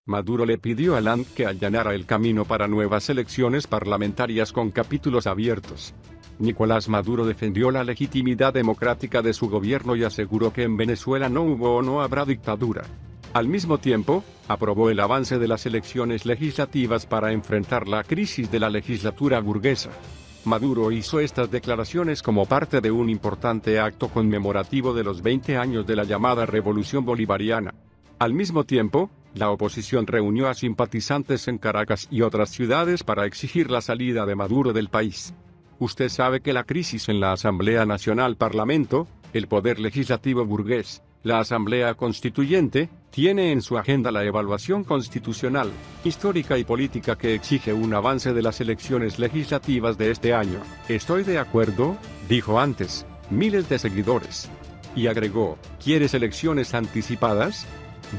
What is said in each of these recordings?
Maduro le pidió a Land que allanara el camino para nuevas elecciones parlamentarias con capítulos abiertos. Nicolás Maduro defendió la legitimidad democrática de su gobierno y aseguró que en Venezuela no hubo o no habrá dictadura. Al mismo tiempo, aprobó el avance de las elecciones legislativas para enfrentar la crisis de la legislatura burguesa. Maduro hizo estas declaraciones como parte de un importante acto conmemorativo de los 20 años de la llamada Revolución Bolivariana. Al mismo tiempo, la oposición reunió a simpatizantes en Caracas y otras ciudades para exigir la salida de Maduro del país. Usted sabe que la crisis en la Asamblea Nacional Parlamento, el poder legislativo burgués, la Asamblea Constituyente, tiene en su agenda la evaluación constitucional, histórica y política que exige un avance de las elecciones legislativas de este año. Estoy de acuerdo, dijo antes, miles de seguidores. Y agregó, ¿quieres elecciones anticipadas?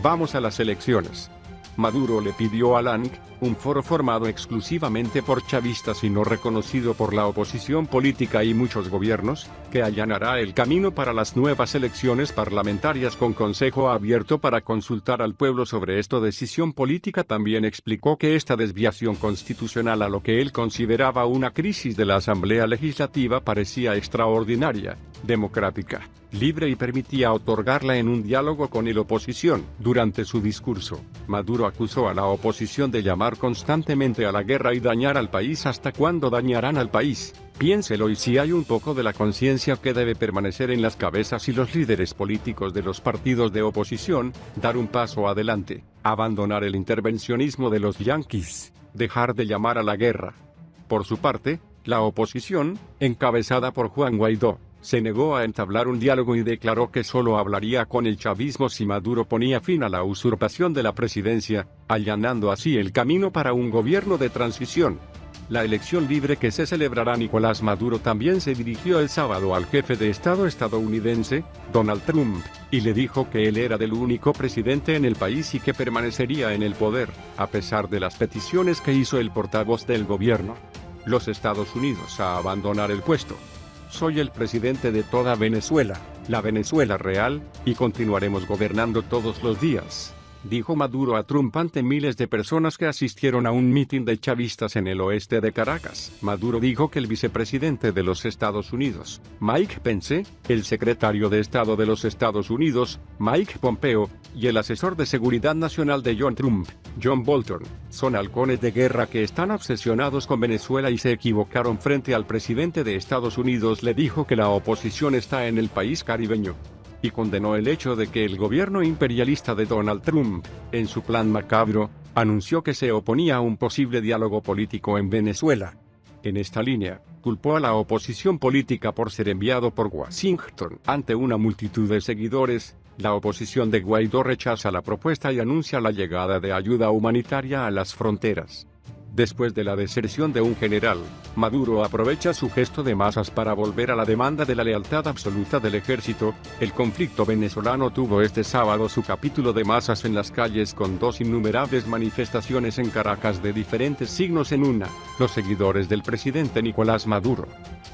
Vamos a las elecciones. Maduro le pidió a Lang, un foro formado exclusivamente por chavistas y no reconocido por la oposición política y muchos gobiernos, que allanará el camino para las nuevas elecciones parlamentarias con consejo abierto para consultar al pueblo sobre esta decisión política. También explicó que esta desviación constitucional a lo que él consideraba una crisis de la Asamblea Legislativa parecía extraordinaria, democrática, libre y permitía otorgarla en un diálogo con la oposición. Durante su discurso, Maduro acusó a la oposición de llamar constantemente a la guerra y dañar al país. ¿Hasta cuándo dañarán al país? Piénselo, y si hay un poco de la conciencia que debe permanecer en las cabezas y los líderes políticos de los partidos de oposición, dar un paso adelante, abandonar el intervencionismo de los yanquis, dejar de llamar a la guerra. Por su parte, la oposición, encabezada por Juan Guaidó, se negó a entablar un diálogo y declaró que solo hablaría con el chavismo si Maduro ponía fin a la usurpación de la presidencia, allanando así el camino para un gobierno de transición. La elección libre que se celebrará. Nicolás Maduro también se dirigió el sábado al jefe de Estado estadounidense, Donald Trump, y le dijo que él era el único presidente en el país y que permanecería en el poder, a pesar de las peticiones que hizo el portavoz del gobierno, los Estados Unidos, a abandonar el puesto. Soy el presidente de toda Venezuela, la Venezuela real, y continuaremos gobernando todos los días, dijo Maduro a Trump ante miles de personas que asistieron a un mitin de chavistas en el oeste de Caracas. Maduro dijo que el vicepresidente de los Estados Unidos, Mike Pence, el secretario de Estado de los Estados Unidos, Mike Pompeo, y el asesor de seguridad nacional de John Trump, John Bolton, son halcones de guerra que están obsesionados con Venezuela y se equivocaron frente al presidente de Estados Unidos. Le dijo que la oposición está en el país caribeño, y condenó el hecho de que el gobierno imperialista de Donald Trump, en su plan macabro, anunció que se oponía a un posible diálogo político en Venezuela. En esta línea, culpó a la oposición política por ser enviado por Washington. Ante una multitud de seguidores, la oposición de Guaidó rechaza la propuesta y anuncia la llegada de ayuda humanitaria a las fronteras. Después de la deserción de un general, Maduro aprovecha su gesto de masas para volver a la demanda de la lealtad absoluta del ejército. El conflicto venezolano tuvo este sábado su capítulo de masas en las calles con dos innumerables manifestaciones en Caracas de diferentes signos. En una, los seguidores del presidente Nicolás Maduro.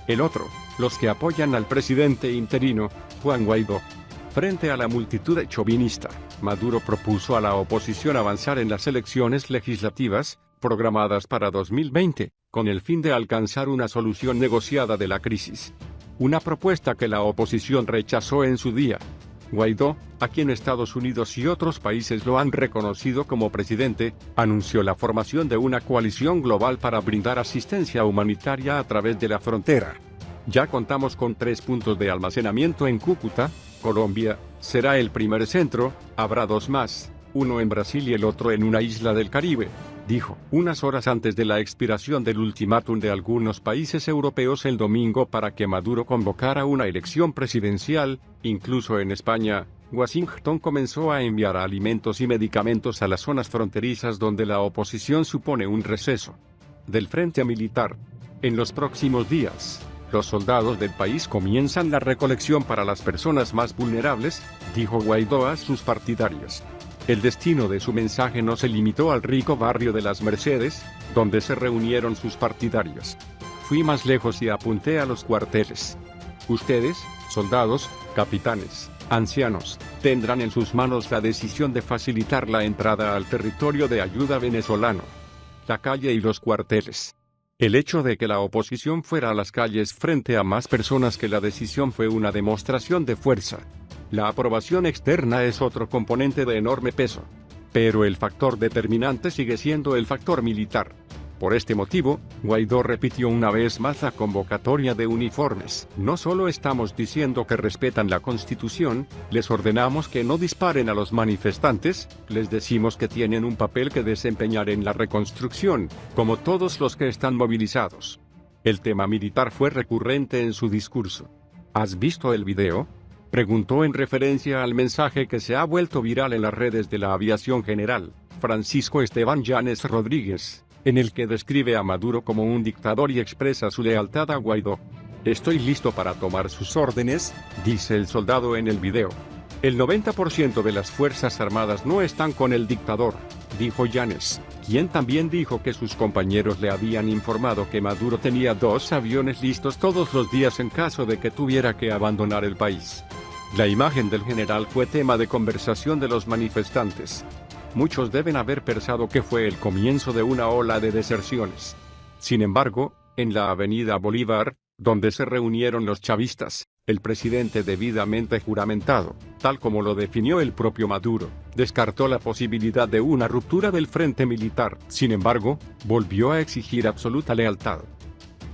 El otro, los que apoyan al presidente interino, Juan Guaidó. Frente a la multitud chauvinista, Maduro propuso a la oposición avanzar en las elecciones legislativas, programadas para 2020, con el fin de alcanzar una solución negociada de la crisis. Una propuesta que la oposición rechazó en su día. Guaidó, a quien Estados Unidos y otros países lo han reconocido como presidente, anunció la formación de una coalición global para brindar asistencia humanitaria a través de la frontera. Ya contamos con 3 puntos de almacenamiento en Cúcuta, Colombia, será el primer centro, habrá 2 más, uno en Brasil y el otro en una isla del Caribe, dijo. Unas horas antes de la expiración del ultimátum de algunos países europeos el domingo para que Maduro convocara una elección presidencial, incluso en España, Washington comenzó a enviar alimentos y medicamentos a las zonas fronterizas donde la oposición supone un receso del frente militar. En los próximos días, los soldados del país comienzan la recolección para las personas más vulnerables, dijo Guaidó a sus partidarios. El destino de su mensaje no se limitó al rico barrio de Las Mercedes, donde se reunieron sus partidarios. Fui más lejos y apunté a los cuarteles. Ustedes, soldados, capitanes, ancianos, tendrán en sus manos la decisión de facilitar la entrada al territorio de ayuda venezolano. La calle y los cuarteles. El hecho de que la oposición fuera a las calles frente a más personas que la decisión fue una demostración de fuerza. La aprobación externa es otro componente de enorme peso. Pero el factor determinante sigue siendo el factor militar. Por este motivo, Guaidó repitió una vez más la convocatoria de uniformes. No solo estamos diciendo que respetan la Constitución, les ordenamos que no disparen a los manifestantes, les decimos que tienen un papel que desempeñar en la reconstrucción, como todos los que están movilizados. El tema militar fue recurrente en su discurso. ¿Has visto el video?, preguntó en referencia al mensaje que se ha vuelto viral en las redes de la aviación general, Francisco Esteban Llanes Rodríguez, en el que describe a Maduro como un dictador y expresa su lealtad a Guaidó. Estoy listo para tomar sus órdenes, dice el soldado en el video. El 90% de las Fuerzas Armadas no están con el dictador, dijo Llanes, quien también dijo que sus compañeros le habían informado que Maduro tenía 2 aviones listos todos los días en caso de que tuviera que abandonar el país. La imagen del general fue tema de conversación de los manifestantes. Muchos deben haber pensado que fue el comienzo de una ola de deserciones. Sin embargo, en la avenida Bolívar, donde se reunieron los chavistas, el presidente debidamente juramentado, tal como lo definió el propio Maduro, descartó la posibilidad de una ruptura del frente militar. Sin embargo, volvió a exigir absoluta lealtad.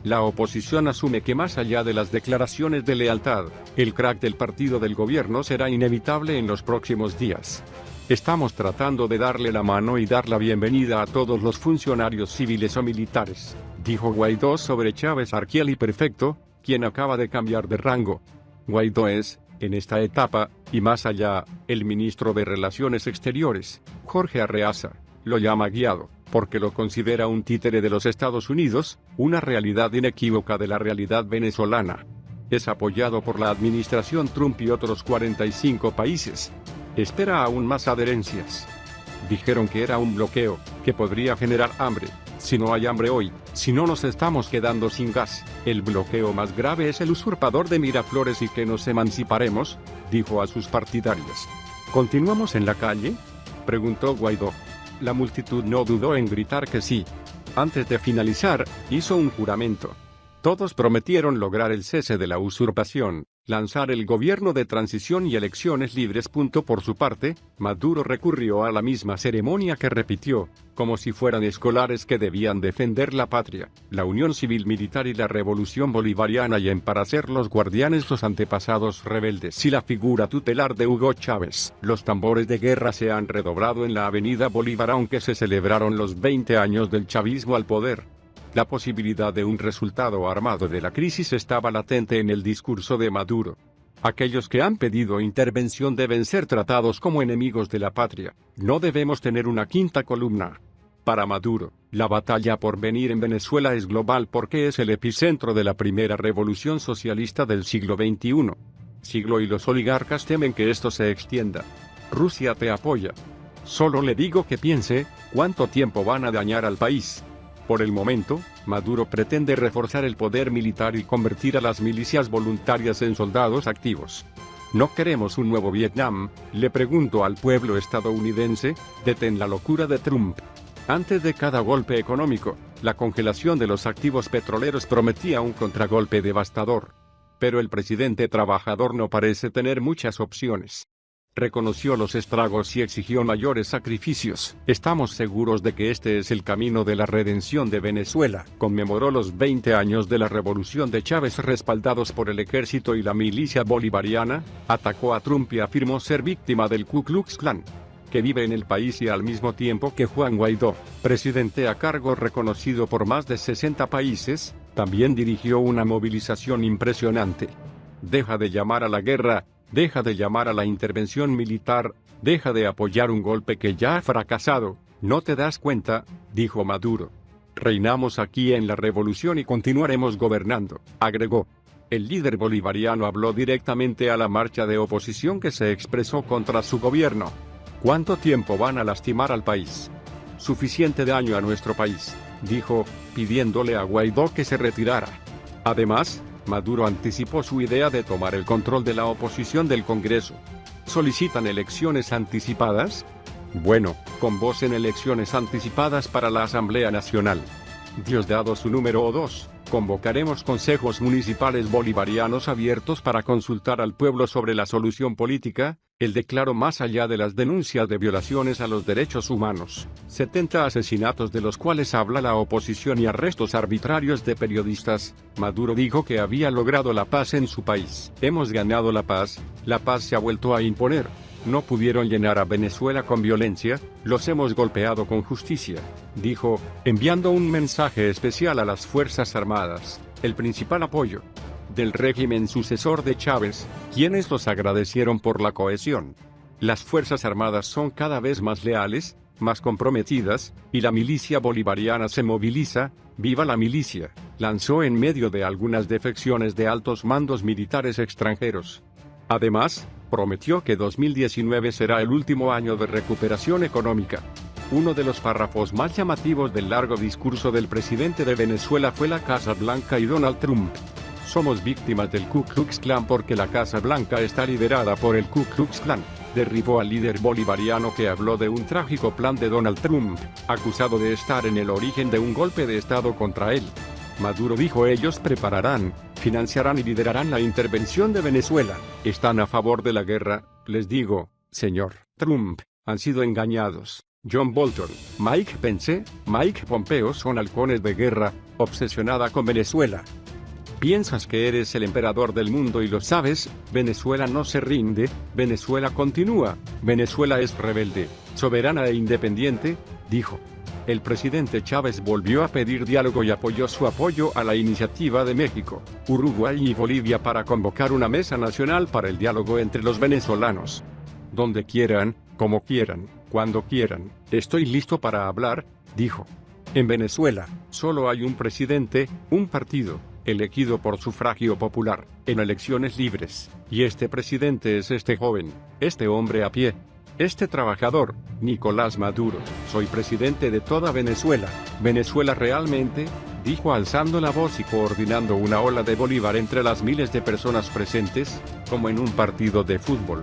La oposición asume que más allá de las declaraciones de lealtad, el crack del partido del gobierno será inevitable en los próximos días. Estamos tratando de darle la mano y dar la bienvenida a todos los funcionarios civiles o militares, dijo Guaidó sobre Chávez Arquiel Perfecto, quien acaba de cambiar de rango. Guaidó es, en esta etapa, y más allá, el ministro de Relaciones Exteriores, Jorge Arreaza, lo llama guiado, porque lo considera un títere de los Estados Unidos, una realidad inequívoca de la realidad venezolana. Es apoyado por la administración Trump y otros 45 países. Espera aún más adherencias. Dijeron que era un bloqueo, que podría generar hambre. Si no hay hambre hoy, si no nos estamos quedando sin gas, el bloqueo más grave es el usurpador de Miraflores y que nos emanciparemos, dijo a sus partidarios. ¿Continuamos en la calle?, preguntó Guaidó. La multitud no dudó en gritar que sí. Antes de finalizar, hizo un juramento. Todos prometieron lograr el cese de la usurpación, lanzar el gobierno de transición y elecciones libres. Por su parte, Maduro recurrió a la misma ceremonia que repitió, como si fueran escolares que debían defender la patria, la unión civil militar y la revolución bolivariana y en para ser los guardianes los antepasados rebeldes y la figura tutelar de Hugo Chávez. Los tambores de guerra se han redoblado en la avenida Bolívar aunque se celebraron los 20 años del chavismo al poder. La posibilidad de un resultado armado de la crisis estaba latente en el discurso de Maduro. Aquellos que han pedido intervención deben ser tratados como enemigos de la patria. No debemos tener una quinta columna. Para Maduro, la batalla por venir en Venezuela es global porque es el epicentro de la primera revolución socialista del siglo XXI. Y los oligarcas temen que esto se extienda. Rusia te apoya. Solo le digo que piense, ¿cuánto tiempo van a dañar al país? Por el momento, Maduro pretende reforzar el poder militar y convertir a las milicias voluntarias en soldados activos. ¿No queremos un nuevo Vietnam?, le pregunto al pueblo estadounidense. Detén la locura de Trump. Antes de cada golpe económico, la congelación de los activos petroleros prometía un contragolpe devastador. Pero el presidente trabajador no parece tener muchas opciones. Reconoció los estragos y exigió mayores sacrificios. Estamos seguros de que este es el camino de la redención de Venezuela. Conmemoró los 20 años de la revolución de Chávez respaldados por el ejército y la milicia bolivariana. Atacó a Trump y afirmó ser víctima del Ku Klux Klan, que vive en el país y al mismo tiempo que Juan Guaidó, presidente a cargo reconocido por más de 60 países, también dirigió una movilización impresionante. Deja de llamar a la guerra. Deja de llamar a la intervención militar, deja de apoyar un golpe que ya ha fracasado, ¿no te das cuenta?, dijo Maduro. Reinamos aquí en la revolución y continuaremos gobernando, agregó. El líder bolivariano habló directamente a la marcha de oposición que se expresó contra su gobierno. ¿Cuánto tiempo van a lastimar al país? Suficiente daño a nuestro país, dijo, pidiéndole a Guaidó que se retirara. Además, Maduro anticipó su idea de tomar el control de la oposición del Congreso. ¿Solicitan elecciones anticipadas? Bueno, con voz en elecciones anticipadas para la Asamblea Nacional. Diosdado su número 2, convocaremos consejos municipales bolivarianos abiertos para consultar al pueblo sobre la solución política, él declaró más allá de las denuncias de violaciones a los derechos humanos, 70 asesinatos de los cuales habla la oposición y arrestos arbitrarios de periodistas. Maduro dijo que había logrado la paz en su país. Hemos ganado la paz se ha vuelto a imponer. No pudieron llenar a Venezuela con violencia, los hemos golpeado con justicia, dijo, enviando un mensaje especial a las Fuerzas Armadas, el principal apoyo del régimen sucesor de Chávez, quienes los agradecieron por la cohesión. Las Fuerzas Armadas son cada vez más leales, más comprometidas, y la milicia bolivariana se moviliza, ¡viva la milicia!, lanzó en medio de algunas defecciones de altos mandos militares extranjeros. Además, prometió que 2019 será el último año de recuperación económica. Uno de los párrafos más llamativos del largo discurso del presidente de Venezuela fue la Casa Blanca y Donald Trump. Somos víctimas del Ku Klux Klan porque la Casa Blanca está liderada por el Ku Klux Klan. Derribó al líder bolivariano que habló de un trágico plan de Donald Trump, acusado de estar en el origen de un golpe de Estado contra él. Maduro dijo: ellos prepararán, financiarán y liderarán la intervención de Venezuela. Están a favor de la guerra, les digo, señor Trump, han sido engañados. John Bolton, Mike Pence, Mike Pompeo son halcones de guerra, obsesionada con Venezuela. ¿Piensas que eres el emperador del mundo y lo sabes? Venezuela no se rinde, Venezuela continúa, Venezuela es rebelde, soberana e independiente, dijo. El presidente Chávez volvió a pedir diálogo y apoyó su apoyo a la iniciativa de México, Uruguay y Bolivia para convocar una mesa nacional para el diálogo entre los venezolanos. Donde quieran, como quieran, cuando quieran, estoy listo para hablar, dijo. En Venezuela, solo hay un presidente, un partido, elegido por sufragio popular, en elecciones libres, y este presidente es este joven, este hombre a pie, este trabajador, Nicolás Maduro. Soy presidente de toda Venezuela. Venezuela realmente, dijo alzando la voz y coordinando una ola de Bolívar entre las miles de personas presentes, como en un partido de fútbol.